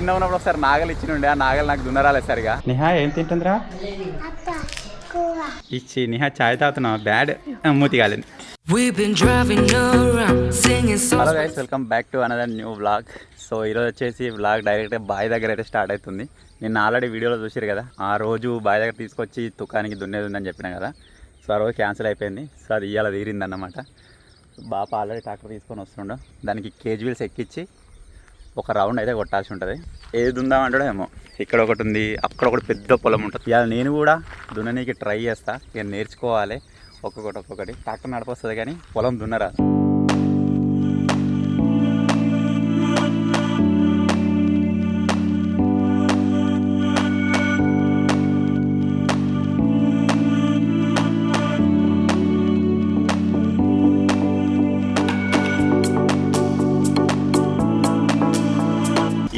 చిన్న ఉన్నప్పుడు ఒకసారి నాగలు ఇచ్చినుండే, ఆ నాగలు నాకు దున్నరాలేదు సరిగా. నిహా ఏం తింటుందిరా? ఇచ్చి నిహా చాయ్ తాగుతున్నావు, బ్యాడ్ మూతి కాలేదు. Hello guys, welcome back to another new vlog. So ఈరోజు వచ్చేసి వ్లాగ్ డైరెక్ట్గా బాయ్ దగ్గర అయితే స్టార్ట్ అవుతుంది. నిన్న ఆల్రెడీ వీడియోలో చూసారు కదా, ఆ రోజు బాయ్ దగ్గర తీసుకొచ్చి తుకానికి దున్నేది ఉందని చెప్పినా కదా. సో ఆ రోజు క్యాన్సిల్ అయిపోయింది. సో అది ఇవాళ తీరిందన్నమాట. బాప ఆల్రెడీ ట్రాక్టర్ తీసుకొని వస్తుండో, దానికి కేజ్ వీల్స్ ఎక్కించి ఒక రౌండ్ అయితే కొట్టాల్సి ఉంటుంది. ఏది ఉందామంటాడో ఏమో. ఇక్కడ ఒకటి ఉంది, అక్కడ ఒకటి పెద్ద పొలం ఉంటుంది. ఇవాళ నేను కూడా దున్ననీకి ట్రై చేస్తా. ఇక నేర్చుకోవాలి ఒక్కొక్కటి. ట్రాక్టర్ నడపొస్తుంది కానీ పొలం దున్నరాదు.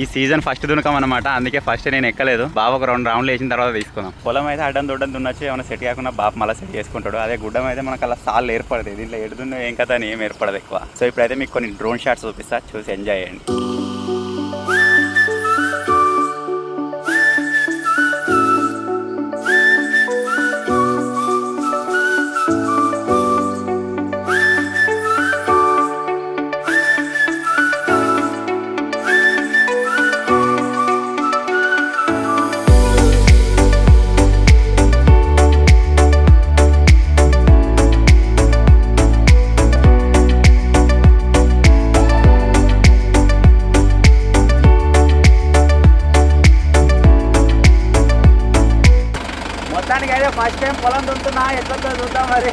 ఈ సీజన్ ఫస్ట్ దునకం అనమాట, అందుకే ఫస్ట్ నేను ఎక్కలేదు. బాబు ఒక 2 రౌండ్లు వేసిన తర్వాత తీసుకున్నాం. పొలం అయితే అడ్డం దొడ్డం దున్నొచ్చు, ఏమైనా సెట్ కాకుండా బాబు మళ్ళీ సెట్ చేసుకుంటాడు. అదే గుడ్డం అయితే మనకు అలా సార్లు ఏర్పడదు. దీంట్లో ఎడుదున్న ఏం కదా అని ఏం ఏర్పడదు ఎక్కువ. సో ఇప్పుడైతే మీకు కొన్ని డ్రోన్ షాట్స్ చూపిస్తా, చూసి ఎంజాయ్ చేయండి. అయితే ఫస్ట్ టైం పొలం దున్నుతున్నా, ఎట్లా చూద్దాం మరి.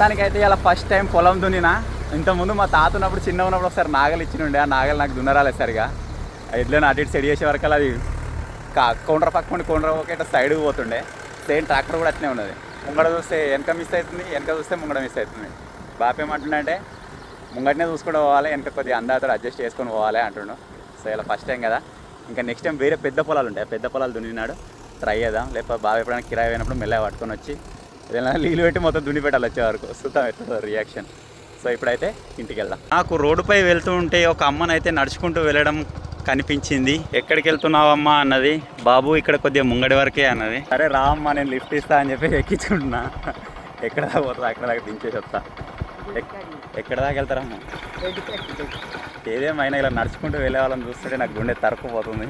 దానికైతే ఇలా ఫస్ట్ టైం పొలం దున్నినా. ఇంతకుముందు మా తాత ఉన్నప్పుడు చిన్న ఉన్నప్పుడు ఒకసారి నాగలు ఇచ్చినుండే, ఆ నాగలు నాకు దున్నరాలేదు సరిగా. ఎట్లైనా అటు ఇటు సెట్ చేసే వరకు అది కౌంటర్ పక్కన కౌంటర్ ఒక సైడ్కి పోతుండే. సేమ్ ట్రాక్టర్ కూడా అట్లనే ఉన్నది. ముంగడ చూస్తే వెనక మిస్ అవుతుంది, వెనక చూస్తే ముంగడ మిస్ అవుతుంది. బాపేమంటుండే ముంగటనే చూసుకుంటూ పోవాలి, వెనక కొద్దిగా అందాతో అడ్జస్ట్ చేసుకొని పోవాలి అంటుండు. సో ఇలా ఫస్ట్ టైం కదా, ఇంకా నెక్స్ట్ టైం వేరే పెద్ద పొలాలు ఉంటాయి, పెద్ద పొలాలు దున్నినాడు ట్రై చేద్దాం. లేకపోతే బాగా ఎప్పుడైనా కిరాయి అయినప్పుడు మెల్లగా పట్టుకొని వచ్చి ఏదైనా నీళ్ళు పెట్టి మొత్తం దున్ని పెట్టాలి వచ్చే వరకు. చూద్దాం ఎట్లా రియాక్షన్. సో ఇప్పుడైతే ఇంటికి వెళ్దాం. నాకు రోడ్డుపై వెళ్తూ ఉంటే ఒక అమ్మనైతే నడుచుకుంటూ వెళ్ళడం కనిపించింది. ఎక్కడికి వెళ్తున్నావమ్మా అన్నది. బాబు ఇక్కడ కొద్దిగా ముంగడి వరకే అన్నది. సరే రామ్మా నేను లిఫ్ట్ ఇస్తా అని చెప్పి ఎక్కించుకుంటున్నా. ఎక్కడ దాకా పోతుందా అక్కడ దాకా దించేసి వస్తా. ఎక్కడ దాకా వెళ్తారమ్మా? ఏదేమైనా ఇలా నడుచుకుంటూ వెళ్ళే వాళ్ళని చూస్తుంటే నాకు గుండె తరుక్కుపోతుంది.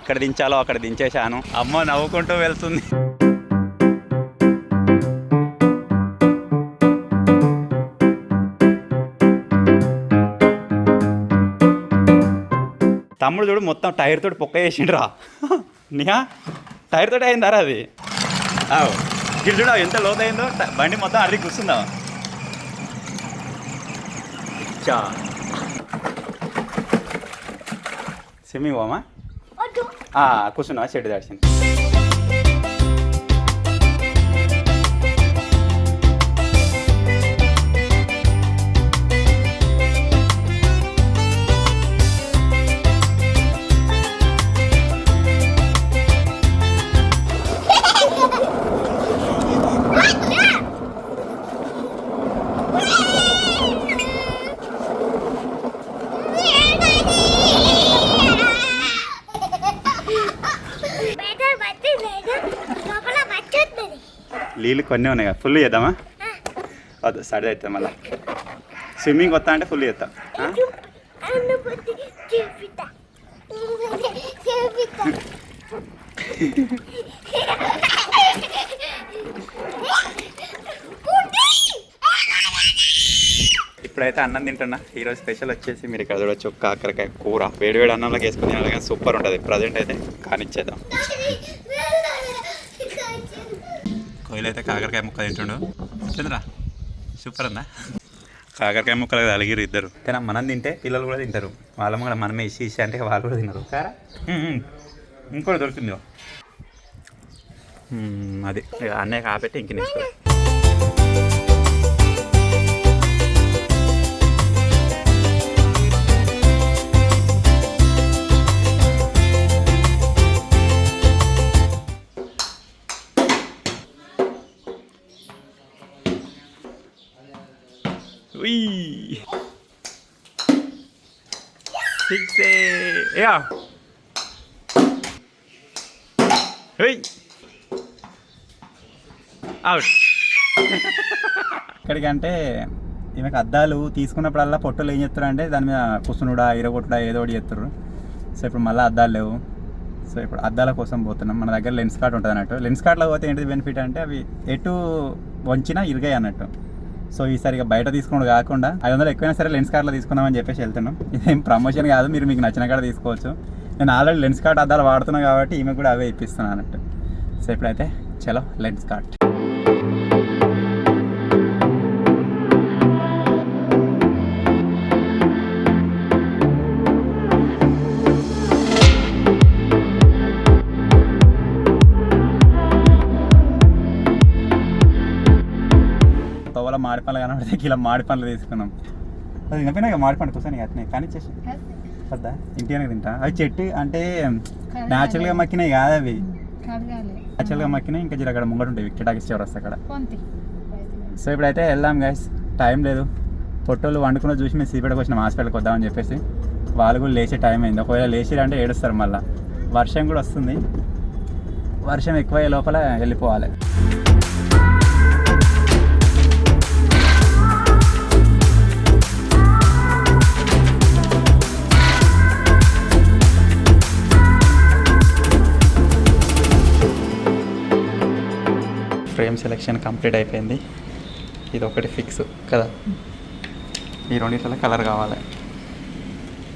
ఎక్కడ దించాలో అక్కడ దించేశాను. అమ్మ నవ్వుకుంటూ వెళ్తుంది. తమ్ముడు చూడు మొత్తం టైర్ తోటి పొక్క వేసిండ్రా. నిహా టైర్ తోటి అయిందారా అది? గిల్ చూడ ఎంత లోతయిందో, బండి మొత్తం అడిగి కూర్చుందా. చా స్విమ్మింగ్ పోమా? కూర్చున్నావా? షెడ్ దాడిచింది. నీళ్ళు కొన్ని ఉన్నాయి కదా, ఫుల్ చేద్దామా? వద్దు సడి అవుతుంది మళ్ళీ. స్విమ్మింగ్ వస్తా అంటే ఫుల్ చేద్దాం. ఇప్పుడైతే అన్నం తింటున్నా. ఈరోజు స్పెషల్ వచ్చేసి మీరు ఇక్కడ చూడొచ్చు, కాకరకాయ కూర. వేడివేడి అన్నంలోకి వేసుకుని తినాలి కానీ సూపర్ ఉంటుంది. ప్రజెంట్ అయితే కానిచ్చేద్దాం. కోయిల్ అయితే కాకరకాయ ముక్క తింటుండు. చంద్రా సూపర్ ఉందా? కాకరకాయ ముక్కలు అలిగిరు ఇద్దరు. కానీ మనం తింటే పిల్లలు కూడా తింటారు. వాళ్ళ కూడా మనమే ఇసి అంటే వాళ్ళు కూడా తినరు. ఇంకో దొరుకుతుంది అది అన్నయ్య కాబట్టి ఇంక నెక్స్ట్ ఇక్కడికంటే ఈమెకు అద్దాలు తీసుకున్నప్పుడల్లా పొట్టలు ఏం చేస్తారు అంటే దాని మీద కుసునుడా ఇరగొట్టుడా ఏదో ఒకటి చేస్తారు. సో ఇప్పుడు మళ్ళీ అద్దాలు లేవు. సో ఇప్పుడు అద్దాల కోసం పోతున్నాం. మన దగ్గర లెన్స్ కార్ట్ ఉంటుంది అన్నట్టు. లెన్స్ కార్ట్లో పోతే ఏంటిది బెనిఫిట్ అంటే అవి ఎటు వంచినా ఇరిగాయి అన్నట్టు. సో ఈసారి ఇక బయట తీసుకోవడం కాకుండా 500 ఎక్కువైనా సరే లెన్స్ కార్ట్లో తీసుకుందామని చెప్పేసి వెళ్తున్నాం. ఇదేం ప్రమోషన్ కాదు, మీరు మీకు నచ్చిన కాడ తీసుకోవచ్చు. నేను ఆల్రెడీ లెన్స్ కార్ట్ అద్దాలు వాడుతున్నాను కాబట్టి ఈమె కూడా అవే ఇప్పిస్తున్నాను అన్నట్టు. సో ఇప్పుడైతే చలో లెన్స్ కార్ట్. తోవల మాడి పండ్లు కనబడితే కిలో మాడి పండ్లు తీసుకున్నాం. అది తినపోయినా మాడి పండు కూర్చొని అట్నే కానీ ఇచ్చేసి వద్దా ఇంటి అనేది తింటా. అవి చెట్టు అంటే న్యాచురల్గా మక్కినాయి కాదు, అవి న్యాచురల్గా మక్కినాయి. ఇంకా జర అక్కడ ముంగట ఉంటాయి వికెటాకి చివరి వస్తే అక్కడ. సో ఇప్పుడైతే వెళ్దాం గైస్, టైం లేదు. పొట్టోళ్ళు వండుకున్న చూసి మేము సీపేటకు వచ్చిన హాస్పిటల్కి వద్దామని చెప్పేసి వాళ్ళు కూడా లేచే టైం అయింది. ఒకవేళ లేచిరంటే ఏడుస్తారు. మళ్ళీ వర్షం కూడా వస్తుంది. వర్షం ఎక్కువయ్యే లోపల వెళ్ళిపోవాలి. ఫ్రేమ్ సెలెక్షన్ కంప్లీట్ అయిపోయింది. ఇది ఒకటి ఫిక్స్ కదా, ఈ రెండిట్లలో కలర్ కావాలి.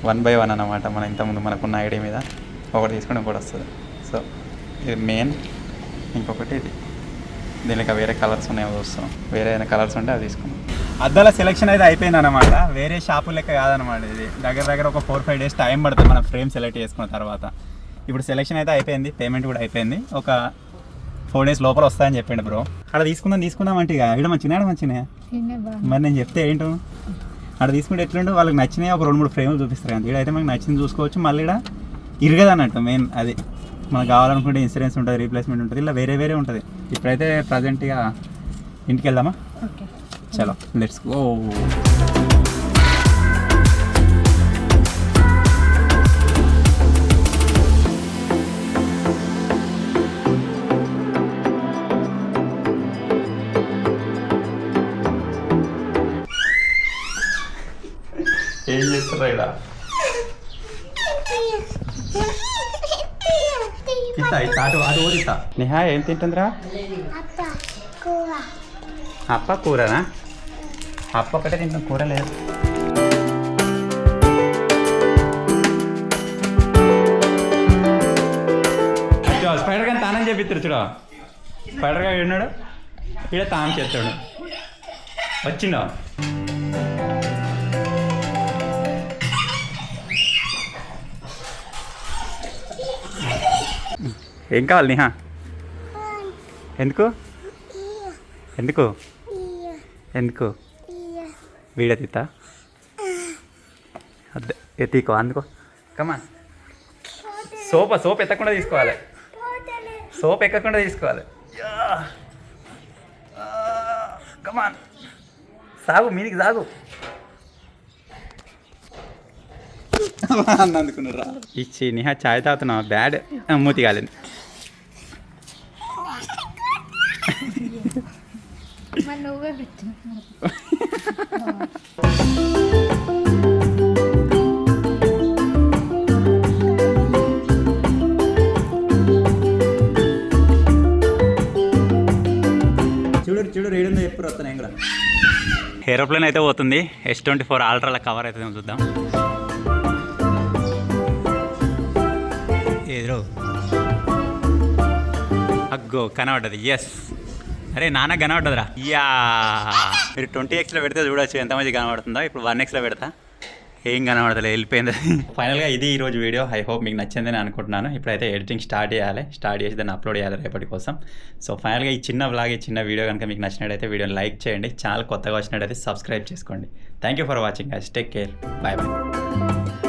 1 by 1 అన్నమాట. మన ఇంతకుముందు మనకున్న ఐడి మీద ఒకటి తీసుకొని ఇంకోటి వస్తుంది. సో ఇది మెయిన్. ఇంకొకటి ఇది. దీనికి వేరే కలర్స్ ఉన్నాయో చూస్తాం. వేరే ఏదైనా కలర్స్ ఉంటే అవి తీసుకున్నాం. అద్దాల సెలెక్షన్ అయితే అయిపోయింది అనమాట. వేరే షాపు లెక్క కాదనమాట. ఇది దగ్గర ఒక 4-5 days టైం పడుతుంది మనం ఫ్రేమ్ సెలెక్ట్ చేసుకున్న తర్వాత. ఇప్పుడు సెలెక్షన్ అయితే అయిపోయింది, పేమెంట్ కూడా అయిపోయింది. ఒక 4 days లోపల వస్తాయని చెప్పిండు బ్రో. అక్కడ తీసుకుందాం అంటే ఇక ఇక్కడ మంచిగా మరి నేను చెప్తే ఏంటో అక్కడ తీసుకుంటే ఎట్లుండో వాళ్ళకి నచ్చినాయి ఒక 2-3 ఫ్రేములు చూపిస్తారు కదా. ఇక్కడ అయితే మనకి నచ్చింది చూసుకోవచ్చు. మళ్ళీ ఇక్కడ ఇరగదు అన్నట్టు. మెయిన్ అది మనకు కావాలనుకుంటే ఇన్సూరెన్స్ ఉంటుంది, రీప్లేస్మెంట్ ఉంటుంది, ఇలా వేరే ఉంటుంది. ఇప్పుడైతే ప్రజెంట్ ఇక ఇంటికి వెళ్దామా? చలో లెట్స్ గో. ఏం చేస్తారా ఇక్కడ? నిహా ఏం తింటుందిరా? అప్ప కూరనా? అప్ప ఒకటే తింటాం, కూర లేదు. అయ్యో స్పైడర్ కానీ తానం చేపిస్తారు చూడ. స్పైడర్ గా ఉన్నాడు ఇక్కడ తానం చేస్తాడు. వచ్చిండా? ఏం కావాలి నిహా? ఎందుకు వీడియో తీతా? అదే ఎత్తికో అందుకో. కమా సోప్ ఎత్తకుండా తీసుకోవాలి. సోప్ ఎక్కకుండా తీసుకోవాలి. కమాన్ సాగు, మీదికి సాగు. అందుకున్నారా? ఇచ్చి నిహా చాయ్ తాగుతున్నావా? బ్యాడ్ మూతి కాలేదు. చూడు రేడుందో ఎప్పుడు వస్తాను. ఏం కూడా ఏరోప్లేన్ అయితే పోతుంది. S24 అల్ట్రాల కవర్ అయితే చూద్దాం. ఏదో అగ్గో కనబడ్డది. ఎస్, అరే నాన్న కనబడ్డదిరా. యా, మీరు 20x పెడితే చూడొచ్చు ఎంత మంది కనబడుతుందో. ఇప్పుడు 1x పెడతా. ఏం కనబడతలే వెళ్ళిపోయింది. ఫైనల్గా ఇది ఈరోజు వీడియో. ఐ హోప్ మీకు నచ్చిందని అనుకుంటున్నాను. ఇప్పుడైతే ఎడిటింగ్ స్టార్ట్ చేసి దాన్ని అప్లోడ్ చేయాలి రేపటి కోసం. సో ఫైనల్గా ఈ చిన్న వ్లాగ్, ఈ చిన్న వీడియో కనుక మీకు నచ్చినట్టయితే వీడియోని లైక్ చేయండి. ఛానల్ కొత్తగా వచ్చినట్టయితే సబ్స్క్రైబ్ చేసుకోండి. Thank you for watching guys. Take care. Bye bye.